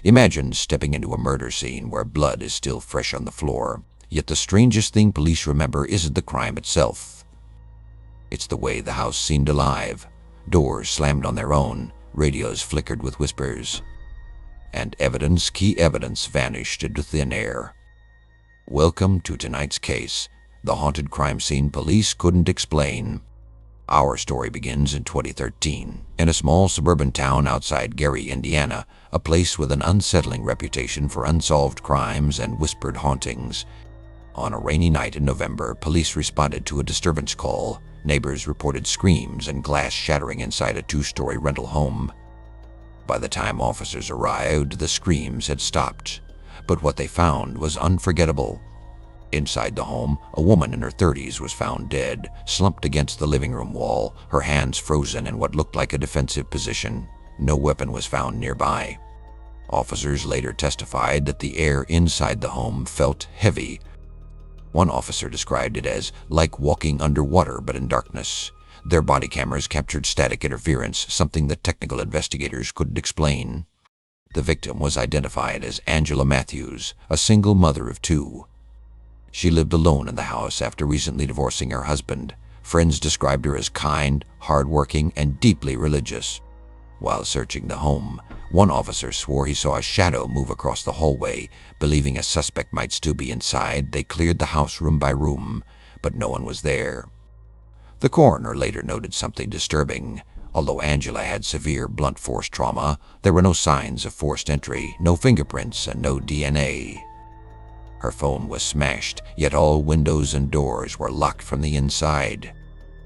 Imagine stepping into a murder scene where blood is still fresh on the floor, yet the strangest thing police remember isn't the crime itself. It's the way the house seemed alive. Doors slammed on their own, radios flickered with whispers, and key evidence, vanished into thin air. Welcome to tonight's case, the haunted crime scene police couldn't explain. Our story begins in 2013, in a small suburban town outside Gary, Indiana, a place with an unsettling reputation for unsolved crimes and whispered hauntings. On a rainy night in November, police responded to a disturbance call. Neighbors reported screams and glass shattering inside a two-story rental home. By the time officers arrived, the screams had stopped, but what they found was unforgettable. Inside the home, a woman in her 30s was found dead, slumped against the living room wall, her hands frozen in what looked like a defensive position. No weapon was found nearby. Officers later testified that the air inside the home felt heavy. One officer described it as like walking underwater but in darkness. Their body cameras captured static interference, something that technical investigators couldn't explain. The victim was identified as Angela Matthews, a single mother of two. She lived alone in the house after recently divorcing her husband. Friends described her as kind, hardworking, and deeply religious. While searching the home, one officer swore he saw a shadow move across the hallway. Believing a suspect might still be inside, they cleared the house room by room, but no one was there. The coroner later noted something disturbing. Although Angela had severe blunt force trauma, there were no signs of forced entry, no fingerprints, and no DNA. Her phone was smashed, yet all windows and doors were locked from the inside.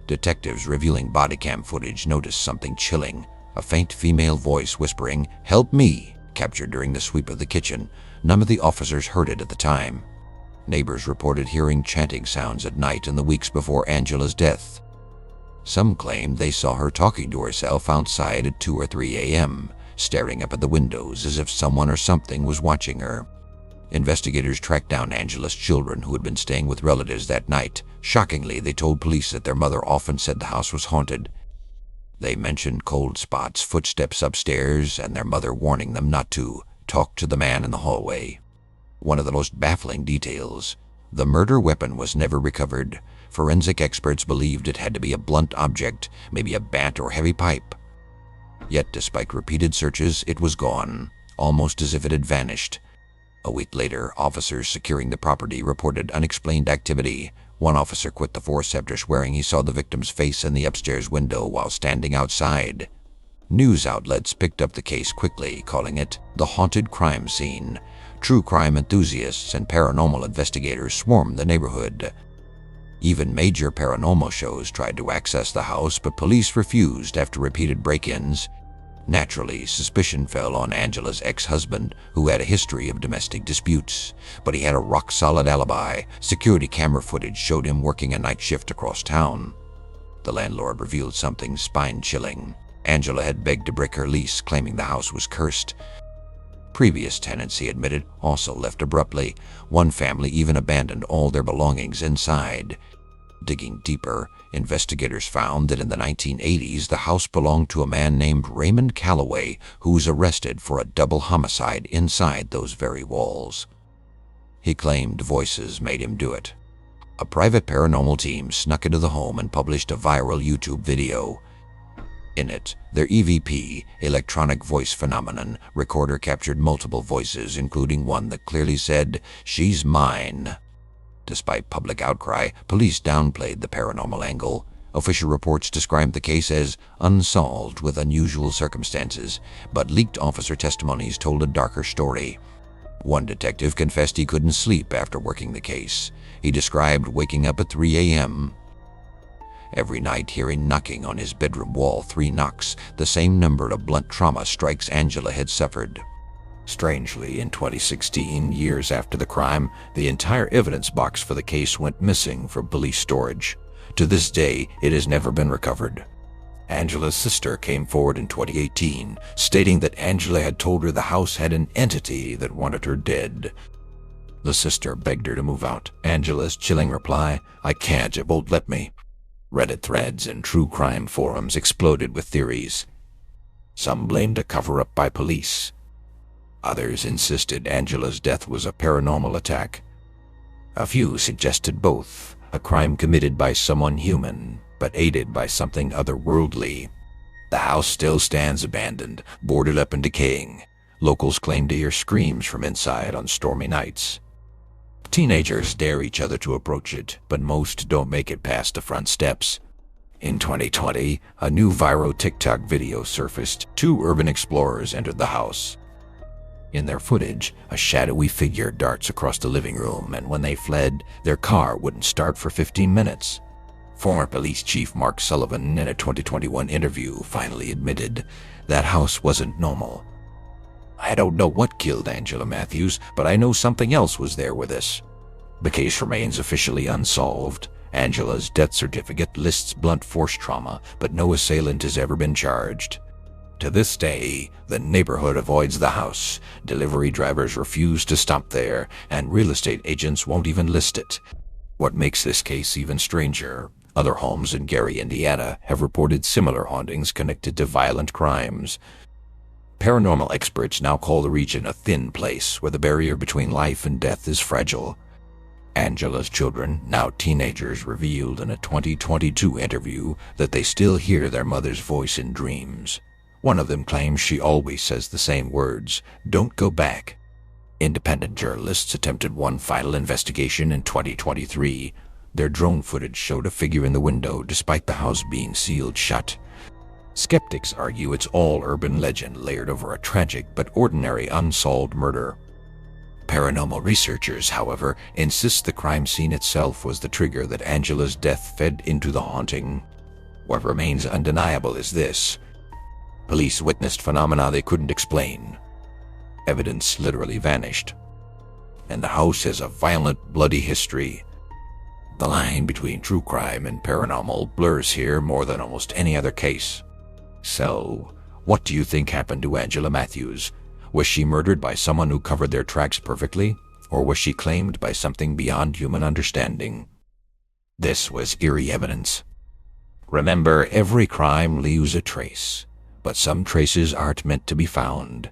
Detectives reviewing body cam footage noticed something chilling. A faint female voice whispering, "Help me," captured during the sweep of the kitchen. None of the officers heard it at the time. Neighbors reported hearing chanting sounds at night in the weeks before Angela's death. Some claimed they saw her talking to herself outside at 2 or 3 a.m., staring up at the windows as if someone or something was watching her. Investigators tracked down Angela's children who had been staying with relatives that night. Shockingly, they told police that their mother often said the house was haunted. They mentioned cold spots, footsteps upstairs, and their mother warning them not to talk to the man in the hallway. One of the most baffling details: the murder weapon was never recovered. Forensic experts believed it had to be a blunt object, maybe a bat or heavy pipe. Yet, despite repeated searches, it was gone, almost as if it had vanished. A week later, officers securing the property reported unexplained activity. One officer quit the force after swearing he saw the victim's face in the upstairs window while standing outside. News outlets picked up the case quickly, calling it the haunted crime scene. True crime enthusiasts and paranormal investigators swarmed the neighborhood. Even major paranormal shows tried to access the house, but police refused after repeated break-ins. Naturally, suspicion fell on Angela's ex-husband, who had a history of domestic disputes. But he had a rock-solid alibi. Security camera footage showed him working a night shift across town. The landlord revealed something spine-chilling. Angela had begged to break her lease, claiming the house was cursed. Previous tenants, he admitted, also left abruptly. One family even abandoned all their belongings inside. Digging deeper, investigators found that in the 1980s, the house belonged to a man named Raymond Calloway, who was arrested for a double homicide inside those very walls. He claimed voices made him do it. A private paranormal team snuck into the home and published a viral YouTube video. In it, their EVP, electronic voice phenomenon, recorder captured multiple voices, including one that clearly said, "She's mine." Despite public outcry, police downplayed the paranormal angle. Official reports described the case as unsolved with unusual circumstances, but leaked officer testimonies told a darker story. One detective confessed he couldn't sleep after working the case. He described waking up at 3 a.m. every night, hearing knocking on his bedroom wall, 3 knocks, the same number of blunt trauma strikes Angela had suffered. Strangely, in 2016, years after the crime, the entire evidence box for the case went missing from police storage. To this day, it has never been recovered. Angela's sister came forward in 2018, stating that Angela had told her the house had an entity that wanted her dead. The sister begged her to move out. Angela's chilling reply, "I can't, it won't let me." Reddit threads and true crime forums exploded with theories. Some blamed a cover-up by police. Others insisted Angela's death was a paranormal attack. A few suggested both, a crime committed by someone human, but aided by something otherworldly. The house still stands abandoned, boarded up and decaying. Locals claim to hear screams from inside on stormy nights. Teenagers dare each other to approach it, but most don't make it past the front steps. In 2020, a new viral TikTok video surfaced. Two urban explorers entered the house. In their footage, a shadowy figure darts across the living room, and when they fled, their car wouldn't start for 15 minutes. Former police chief Mark Sullivan, in a 2021 interview, finally admitted that house wasn't normal. "I don't know what killed Angela Matthews, but I know something else was there with us." The case remains officially unsolved. Angela's death certificate lists blunt force trauma, but no assailant has ever been charged. To this day, the neighborhood avoids the house. Delivery drivers refuse to stop there, and real estate agents won't even list it. What makes this case even stranger, other homes in Gary, Indiana, have reported similar hauntings connected to violent crimes. Paranormal experts now call the region a thin place where the barrier between life and death is fragile. Angela's children, now teenagers, revealed in a 2022 interview that they still hear their mother's voice in dreams. One of them claims she always says the same words, "Don't go back." Independent journalists attempted one final investigation in 2023. Their drone footage showed a figure in the window despite the house being sealed shut. Skeptics argue it's all urban legend layered over a tragic but ordinary unsolved murder. Paranormal researchers, however, insist the crime scene itself was the trigger that Angela's death fed into the haunting. What remains undeniable is this: police witnessed phenomena they couldn't explain. Evidence literally vanished. And the house has a violent, bloody history. The line between true crime and paranormal blurs here more than almost any other case. So, what do you think happened to Angela Matthews? Was she murdered by someone who covered their tracks perfectly? Or was she claimed by something beyond human understanding? This was Eerie Evidence. Remember, every crime leaves a trace, but some traces aren't meant to be found.